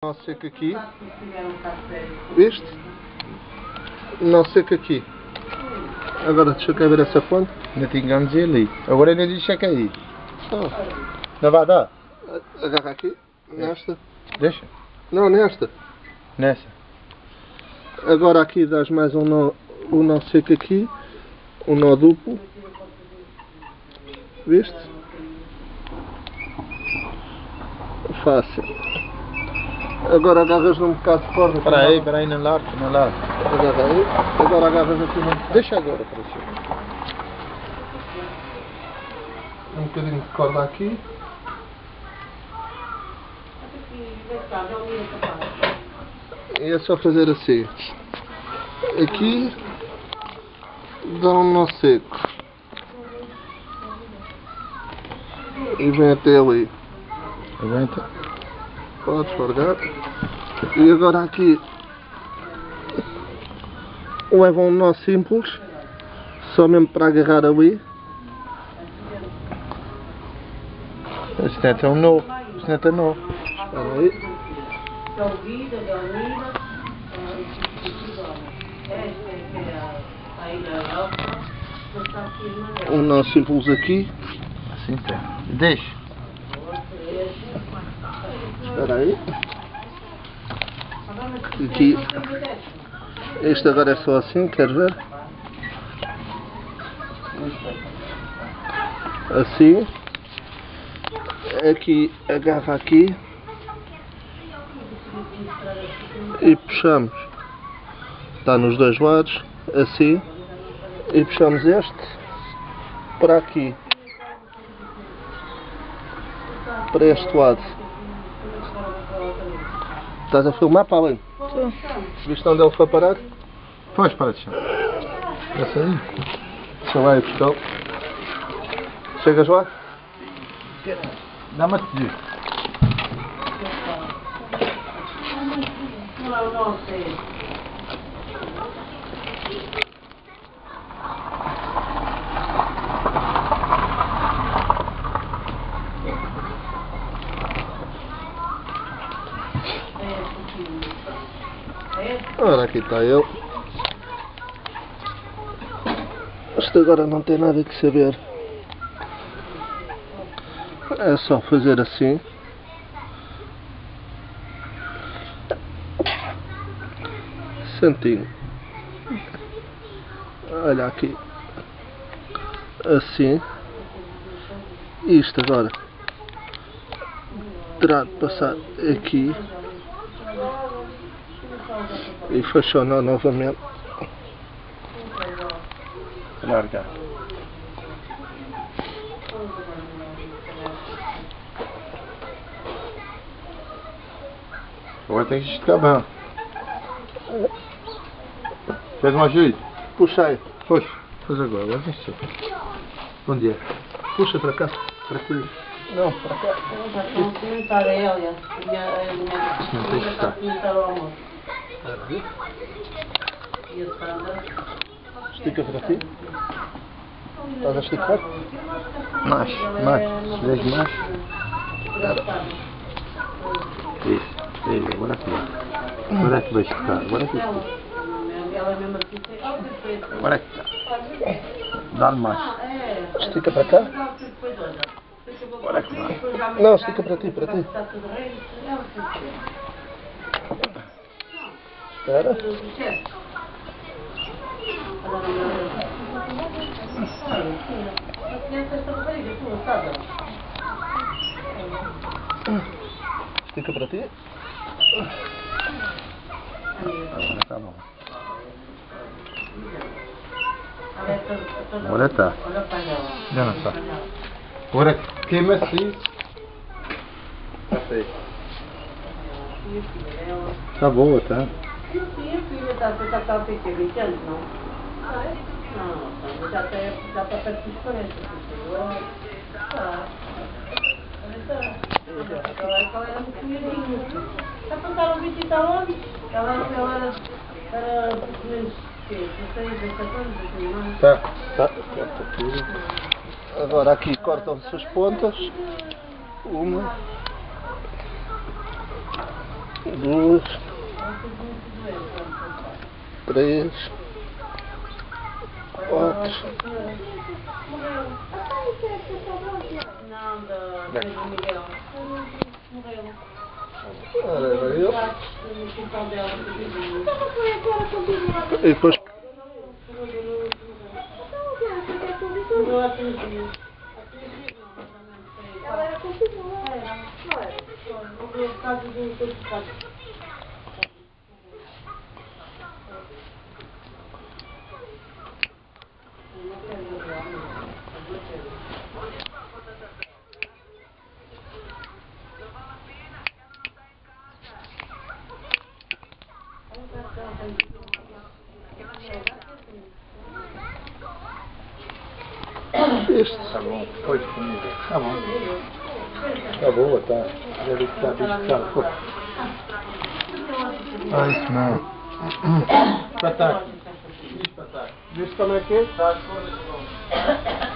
Nó seco aqui. Viste? Nó seco aqui. Agora deixa eu cá ver essa fonte. Ainda tínhamos ali. Agora ainda diz que é aí. Não vai dar? Agarra aqui. Nesta. Deixa. Não, nesta. Nessa. Agora aqui dás mais um nó seco aqui. Um nó duplo. Viste? Fácil. Agora agarras num bocado de corda. Espera aí, não larga, não larga. Agarra aí. Agora agarras aqui num... Deixa agora para si. Um bocadinho de corda aqui. E é só fazer assim. Aqui dá um nó seco. E vem até ali. Aguenta. Podes largar. E agora aqui leva um nó simples. Só mesmo para agarrar ali. Isto não é tão novo. Isto não é tão novo. Espera aí. Um nó simples aqui. Assim tá. Deixa. Espera aí. Aqui. Este agora é só assim, queres ver? Assim. Aqui, agarra aqui. E puxamos. Está nos dois lados. Assim. E puxamos este para aqui. Para este lado. Estás a filmar, Paulinho? Estou. Viste onde ele foi parar? Pois, para de chão. Essa aí. Deixa lá ir buscar. Chegas lá? Dá-me a te dizer. Ora, aqui está ele. Isto agora não tem nada que saber. É só fazer assim. Santinho. Olha aqui. Assim. Isto agora terá de passar aqui. E funcionar novamente. Larga. Agora tem que esticar bem. Fez um ajuste? Puxa aí. Puxa. Faz agora. Agora tem que ser. Bom dia. Puxa para cá. Para aqui. Não, para cá. Já estão a comentar a Elia e a Não tem que está a estar. comentar o almoço. Aqui. E a Sandra. Estica para ti. Estás a esticar? Mais. Se fizeres mais. Isso. Agora aqui. Agora é que vai esticar. Agora é que esticar. Ela mesmo assim. Agora é que está. Dá-lhe mais. Estica para cá. Agora é que vai. Não, estica para ti, para ti. Espera. Estica para ti. Agora está bom. Agora está. Já não está. Agora queima-se isso. Está boa, tá? Sim, a filha está a ficar 20 anos, não? Não, já está perto dos 40. Está. Ela era muito miudinha. Já passaram 20 e tal anos. Ela era pouco menos que 16, 17 anos, assim, não é? Tá. Corta tudo. Agora aqui cortam-se as pontas. Uma. 2, 3, 4. Não, da Pedro Miguel. Morreu. Ora, agora eu. No quintal dela, no vizinho. E depois. Morreu há 3 dias. Há 3 dias não, mais ou menos foi. Ela era contigo, não Era. era? Não era? Foi. Morreu por causa do certificado. Este. Tá bom, pode comigo. Tá bom. Tá boa, tá. Já vi que tá bicho, pô. Ah, isso não. Espetáculo. Espetáculo. Viste como é que é? Tá,